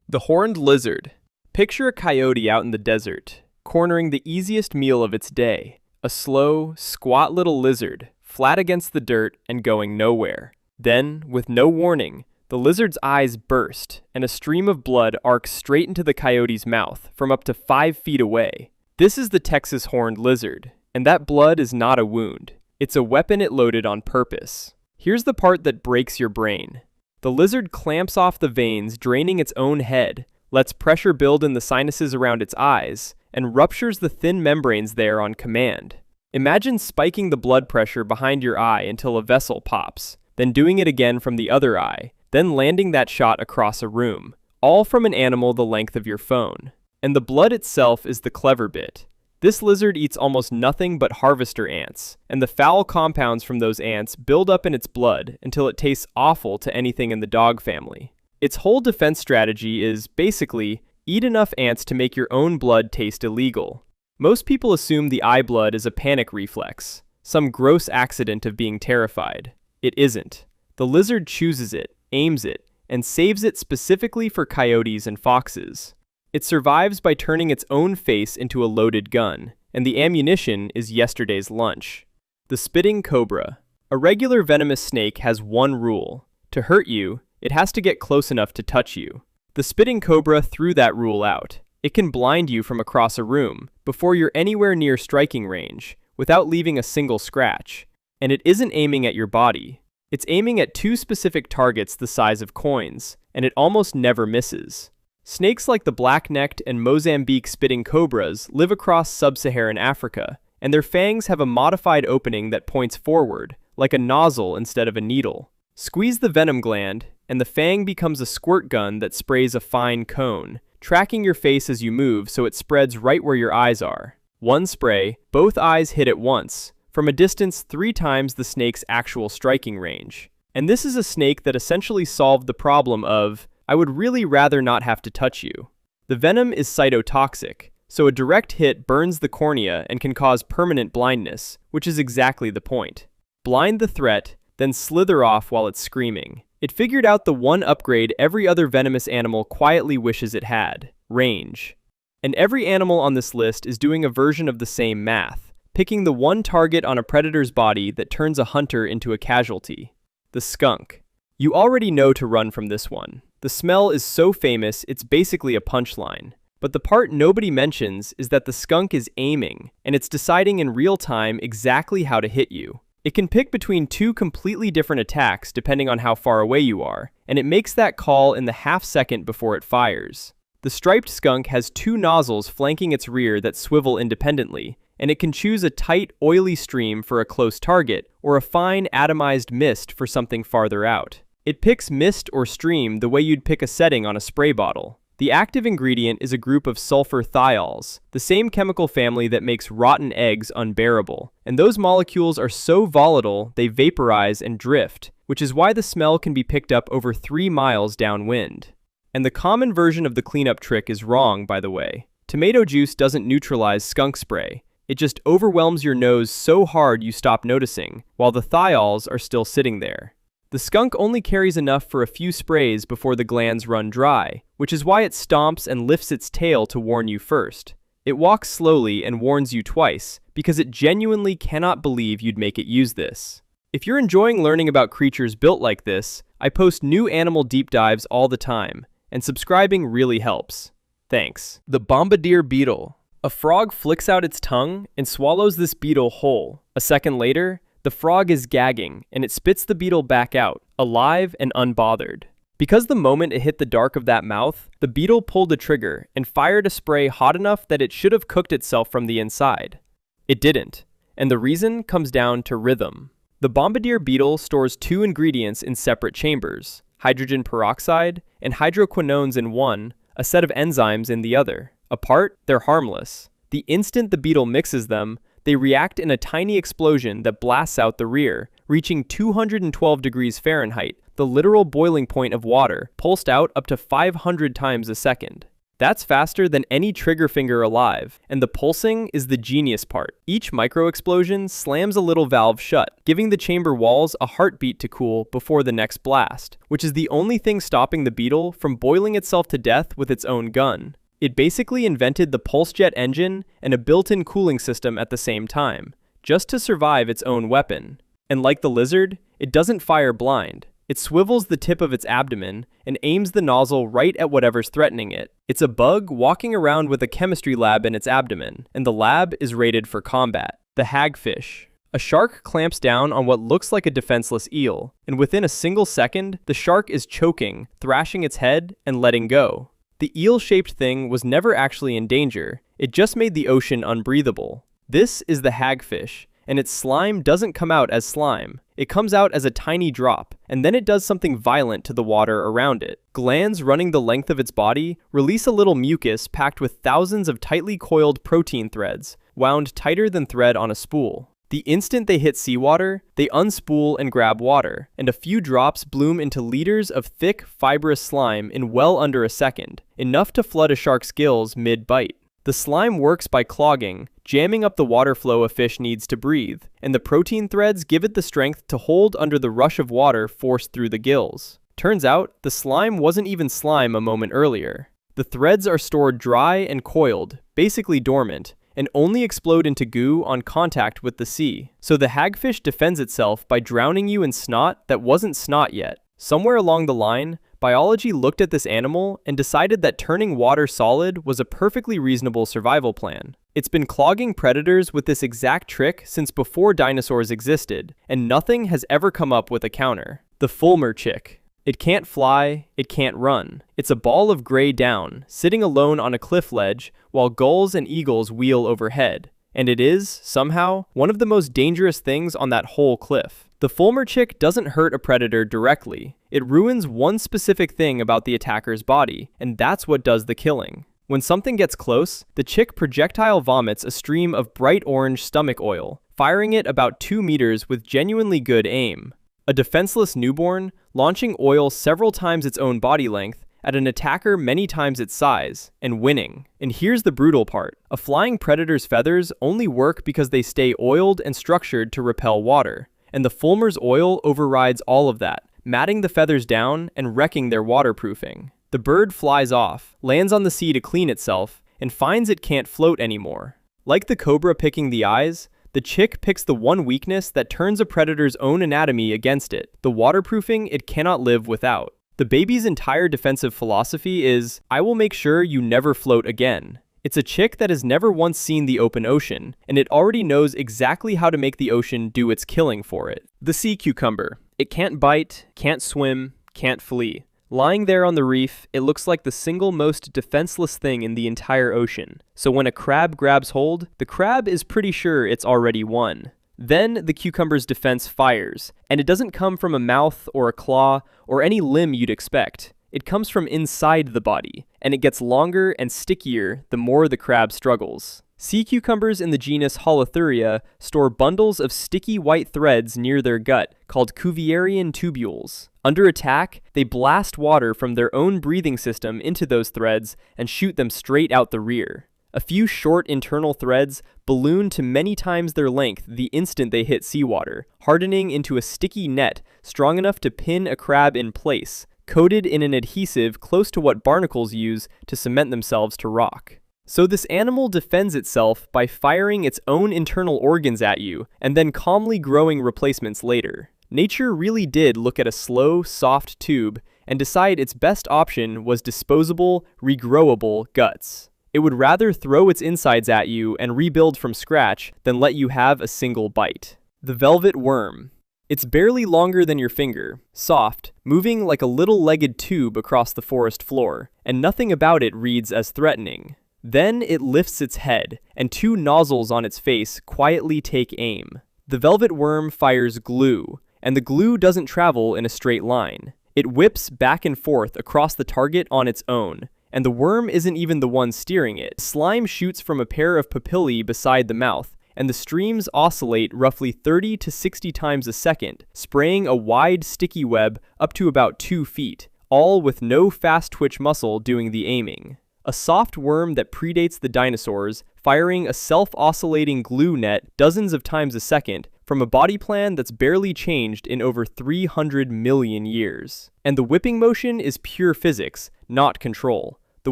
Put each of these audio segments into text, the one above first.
The horned lizard. Picture a coyote out in the desert, cornering the easiest meal of its day. A slow, squat little lizard, flat against the dirt and going nowhere. Then, with no warning, the lizard's eyes burst, and a stream of blood arcs straight into the coyote's mouth from up to 5 feet away. This is the Texas horned lizard, and that blood is not a wound. It's a weapon it loaded on purpose. Here's the part that breaks your brain. The lizard clamps off the veins, draining its own head, lets pressure build in the sinuses around its eyes, and ruptures the thin membranes there on command. Imagine spiking the blood pressure behind your eye until a vessel pops, then doing it again from the other eye, then landing that shot across a room, all from an animal the length of your phone. And the blood itself is the clever bit. This lizard eats almost nothing but harvester ants, and the foul compounds from those ants build up in its blood until it tastes awful to anything in the dog family. Its whole defense strategy is, basically, eat enough ants to make your own blood taste illegal. Most people assume the eye blood is a panic reflex, some gross accident of being terrified. It isn't. The lizard chooses it, aims it, and saves it specifically for coyotes and foxes. It survives by turning its own face into a loaded gun, and the ammunition is yesterday's lunch. The Spitting Cobra. A regular venomous snake has one rule. To hurt you, it has to get close enough to touch you. The Spitting Cobra threw that rule out. It can blind you from across a room, before you're anywhere near striking range, without leaving a single scratch. And it isn't aiming at your body. It's aiming at 2 specific targets the size of coins, and it almost never misses. Snakes like the black-necked and Mozambique spitting cobras live across sub-Saharan Africa, and their fangs have a modified opening that points forward, like a nozzle instead of a needle. Squeeze the venom gland, and the fang becomes a squirt gun that sprays a fine cone, tracking your face as you move so it spreads right where your eyes are. One spray, both eyes hit at once, from a distance 3 times the snake's actual striking range. And this is a snake that essentially solved the problem of, I would really rather not have to touch you. The venom is cytotoxic, so a direct hit burns the cornea and can cause permanent blindness, which is exactly the point. Blind the threat, then slither off while it's screaming. It figured out the one upgrade every other venomous animal quietly wishes it had: range. And every animal on this list is doing a version of the same math, picking the one target on a predator's body that turns a hunter into a casualty. The skunk. You already know to run from this one. The smell is so famous, it's basically a punchline. But the part nobody mentions is that the skunk is aiming, and it's deciding in real time exactly how to hit you. It can pick between 2 completely different attacks depending on how far away you are, and it makes that call in the half second before it fires. The striped skunk has 2 nozzles flanking its rear that swivel independently, and it can choose a tight, oily stream for a close target, or a fine, atomized mist for something farther out. It picks mist or stream the way you'd pick a setting on a spray bottle. The active ingredient is a group of sulfur thiols, the same chemical family that makes rotten eggs unbearable. And those molecules are so volatile they vaporize and drift, which is why the smell can be picked up over 3 miles downwind. And the common version of the cleanup trick is wrong, by the way. Tomato juice doesn't neutralize skunk spray. It just overwhelms your nose so hard you stop noticing, while the thiols are still sitting there. The skunk only carries enough for a few sprays before the glands run dry, which is why it stomps and lifts its tail to warn you first. It walks slowly and warns you twice, because it genuinely cannot believe you'd make it use this. If you're enjoying learning about creatures built like this, I post new animal deep dives all the time, and subscribing really helps. Thanks. The Bombardier Beetle. A frog flicks out its tongue and swallows this beetle whole. A second later, the frog is gagging, and it spits the beetle back out, alive and unbothered. Because the moment it hit the dark of that mouth, the beetle pulled a trigger and fired a spray hot enough that it should have cooked itself from the inside. It didn't, and the reason comes down to rhythm. The Bombardier Beetle stores 2 ingredients in separate chambers, hydrogen peroxide and hydroquinones in one, a set of enzymes in the other. Apart, they're harmless. The instant the beetle mixes them, they react in a tiny explosion that blasts out the rear, reaching 212 degrees Fahrenheit, the literal boiling point of water, pulsed out up to 500 times a second. That's faster than any trigger finger alive, and the pulsing is the genius part. Each micro-explosion slams a little valve shut, giving the chamber walls a heartbeat to cool before the next blast, which is the only thing stopping the Beetle from boiling itself to death with its own gun. It basically invented the pulse jet engine and a built-in cooling system at the same time, just to survive its own weapon. And like the lizard, it doesn't fire blind. It swivels the tip of its abdomen and aims the nozzle right at whatever's threatening it. It's a bug walking around with a chemistry lab in its abdomen, and the lab is rated for combat. The Hagfish. A shark clamps down on what looks like a defenseless eel, and within a single second, the shark is choking, thrashing its head, and letting go. The eel-shaped thing was never actually in danger. It just made the ocean unbreathable. This is the Hagfish, and its slime doesn't come out as slime. It comes out as a tiny drop, and then it does something violent to the water around it. Glands running the length of its body release a little mucus packed with thousands of tightly coiled protein threads, wound tighter than thread on a spool. The instant they hit seawater, they unspool and grab water, and a few drops bloom into liters of thick, fibrous slime in well under a second, enough to flood a shark's gills mid-bite. The slime works by clogging, jamming up the water flow a fish needs to breathe, and the protein threads give it the strength to hold under the rush of water forced through the gills. Turns out, the slime wasn't even slime a moment earlier. The threads are stored dry and coiled, basically dormant, and only explode into goo on contact with the sea. So the hagfish defends itself by drowning you in snot that wasn't snot yet. Somewhere along the line, biology looked at this animal and decided that turning water solid was a perfectly reasonable survival plan. It's been clogging predators with this exact trick since before dinosaurs existed, and nothing has ever come up with a counter. The Fulmar Chick. It can't fly, it can't run. It's a ball of gray down, sitting alone on a cliff ledge while gulls and eagles wheel overhead. And it is, somehow, one of the most dangerous things on that whole cliff. The Fulmar Chick doesn't hurt a predator directly. It ruins one specific thing about the attacker's body, and that's what does the killing. When something gets close, the chick projectile vomits a stream of bright orange stomach oil, firing it about 2 meters with genuinely good aim. A defenseless newborn, launching oil several times its own body length, at an attacker many times its size, and winning. And here's the brutal part. A flying predator's feathers only work because they stay oiled and structured to repel water. And the Fulmar's oil overrides all of that, matting the feathers down and wrecking their waterproofing. The bird flies off, lands on the sea to clean itself, and finds it can't float anymore. Like the cobra picking the eyes, the chick picks the one weakness that turns a predator's own anatomy against it, the waterproofing it cannot live without. The baby's entire defensive philosophy is, I will make sure you never float again. It's a chick that has never once seen the open ocean, and it already knows exactly how to make the ocean do its killing for it. The sea cucumber. It can't bite, can't swim, can't flee. Lying there on the reef, it looks like the single most defenseless thing in the entire ocean. So when a crab grabs hold, the crab is pretty sure it's already won. Then the cucumber's defense fires, and it doesn't come from a mouth or a claw or any limb you'd expect. It comes from inside the body, and it gets longer and stickier the more the crab struggles. Sea cucumbers in the genus Holothuriea store bundles of sticky white threads near their gut called Cuvierian tubules. Under attack, they blast water from their own breathing system into those threads and shoot them straight out the rear. A few short internal threads balloon to many times their length the instant they hit seawater, hardening into a sticky net strong enough to pin a crab in place, coated in an adhesive close to what barnacles use to cement themselves to rock. So this animal defends itself by firing its own internal organs at you and then calmly growing replacements later. Nature really did look at a slow, soft tube and decide its best option was disposable, regrowable guts. It would rather throw its insides at you and rebuild from scratch than let you have a single bite. The velvet worm. It's barely longer than your finger, soft, moving like a little legged tube across the forest floor, and nothing about it reads as threatening. Then it lifts its head, and 2 nozzles on its face quietly take aim. The velvet worm fires glue, and the glue doesn't travel in a straight line. It whips back and forth across the target on its own, and the worm isn't even the one steering it. Slime shoots from a pair of papillae beside the mouth, and the streams oscillate roughly 30 to 60 times a second, spraying a wide, sticky web up to about 2 feet, all with no fast twitch muscle doing the aiming. a soft worm that predates the dinosaurs, firing a self-oscillating glue net dozens of times a second from a body plan that's barely changed in over 300 million years. And the whipping motion is pure physics, not control. The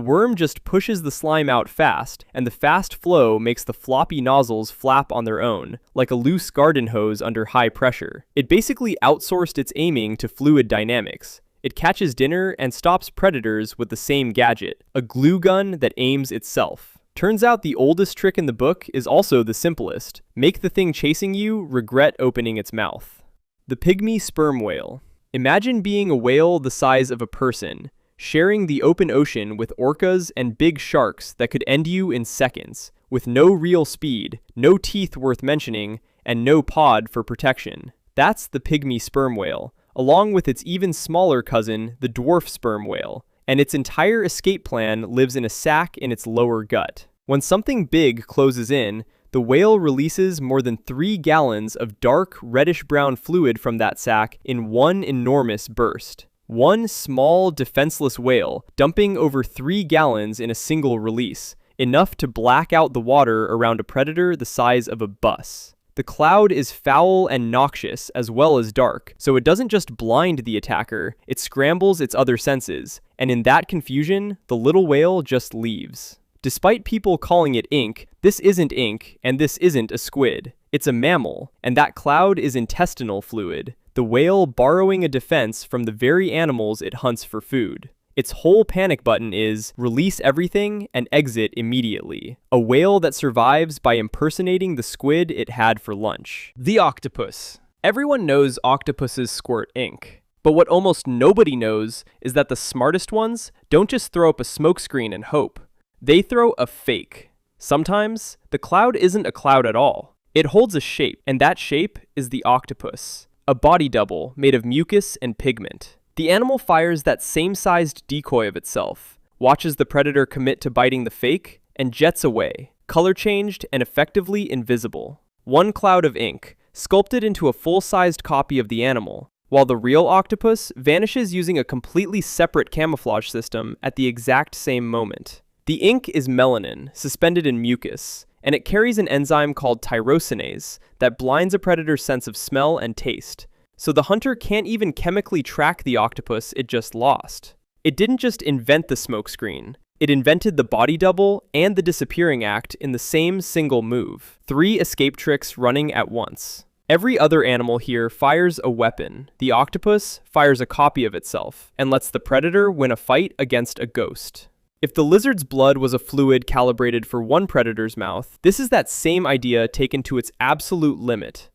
worm just pushes the slime out fast, and the fast flow makes the floppy nozzles flap on their own, like a loose garden hose under high pressure. It basically outsourced its aiming to fluid dynamics. It catches dinner and stops predators with the same gadget, a glue gun that aims itself. Turns out the oldest trick in the book is also the simplest. Make the thing chasing you regret opening its mouth. The Pygmy sperm whale. Imagine being a whale the size of a person, sharing the open ocean with orcas and big sharks that could end you in seconds, with no real speed, no teeth worth mentioning, and no pod for protection. That's the Pygmy sperm whale, along with its even smaller cousin, the dwarf sperm whale, and its entire escape plan lives in a sac in its lower gut. When something big closes in, the whale releases more than 3 gallons of dark, reddish-brown fluid from that sac in one enormous burst. One small, defenseless whale dumping over 3 gallons in a single release, enough to black out the water around a predator the size of a bus. The cloud is foul and noxious as well as dark, so it doesn't just blind the attacker, it scrambles its other senses, and in that confusion, the little whale just leaves. Despite people calling it ink, this isn't ink, and this isn't a squid. It's a mammal, and that cloud is intestinal fluid, the whale borrowing a defense from the very animals it hunts for food. Its whole panic button is release everything and exit immediately. A whale that survives by impersonating the squid it had for lunch. The octopus. Everyone knows octopuses squirt ink. But what almost nobody knows is that the smartest ones don't just throw up a smokescreen and hope. They throw a fake. Sometimes, the cloud isn't a cloud at all. It holds a shape, and that shape is the octopus. A body double made of mucus and pigment. The animal fires that same-sized decoy of itself, watches the predator commit to biting the fake, and jets away, color-changed and effectively invisible. One cloud of ink, sculpted into a full-sized copy of the animal, while the real octopus vanishes using a completely separate camouflage system at the exact same moment. The ink is melanin, suspended in mucus, and it carries an enzyme called tyrosinase that blinds a predator's sense of smell and taste, so the hunter can't even chemically track the octopus it just lost. It didn't just invent the smokescreen, it invented the body double and the disappearing act in the same single move, 3 escape tricks running at once. Every other animal here fires a weapon. The octopus fires a copy of itself, and lets the predator win a fight against a ghost. If the lizard's blood was a fluid calibrated for one predator's mouth, this is that same idea taken to its absolute limit.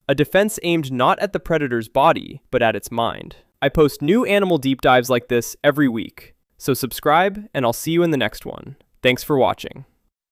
A defense aimed not at the predator's body, but at its mind. I post new animal deep dives like this every week, so subscribe and I'll see you in the next one. Thanks for watching.